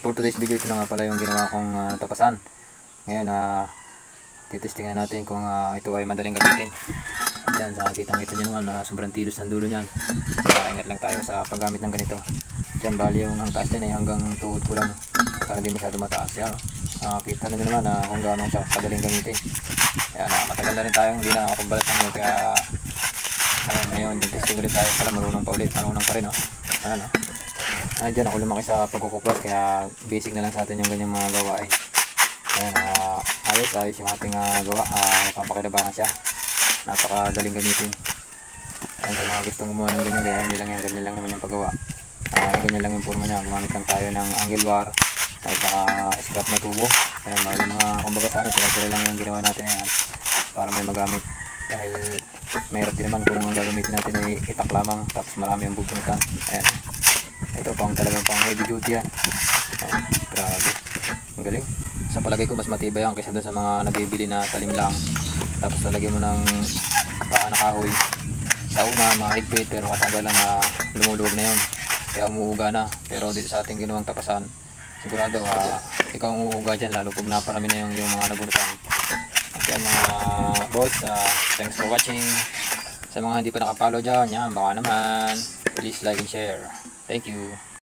for today's video, ito na nga pala yung ginawa kong tapasan. Ngayon, titestingan natin kung ito ay madaling gamitin. Yan, kitang-kita nyo naman, sobrang tilos ng dulo nyan. Ingat lang tayo sa paggamit ng ganito. Yan, bali yung ang taas din ay hanggang tuhod ko lang, para hindi masyado mataas. Yan, kita nyo naman kung gaano siya madaling gamitin. Yan, matagal na rin tayo, hindi na ako kumbalat ng kaya ngayon, testing ulit tayo pala, marunong pa ulit, marunong pa rin, ano. Diyan ako lumaki sa pagkukuplat, kaya basic na lang sa atin yung ganyang mga gawain. Ayan, ayos yung ating gawa, napapakinabangan siya, napakadaling gamitin. Ayan, sa mga gustong gumawa ng ganyan, ganyan lang naman yung paggawa. Ganyan lang yung forma niya, gumamit lang tayo ng angle bar at saka scrap na tubo. Ayan, mga kumbaga sa akin, sila lang yung ginawa natin ayan, para may magamit. Dahil mayroon din naman kung ang gagamitin natin ay itak lamang, tapos marami yung bubunutan. Ayan, ito talagang pang heavy duty yan. Ayan, grabe, ang galing. Sa palagay ko mas matibay yan kaysa doon sa mga nabibili na talim lang, tapos lalagyan mo ng paa na kahoy. Sa una mahigpit, pero matagal lang lumuluwag na yun, kaya umuuga na. Pero dito sa ating ginawang tapasan, sigurado ikaw ang uuga dyan, lalo kung naparami na yung mga nabunutan. Kaya mga boss, thanks for watching. Sa mga hindi pa nakapollow dyan, yan, baka naman please like and share. Thank you.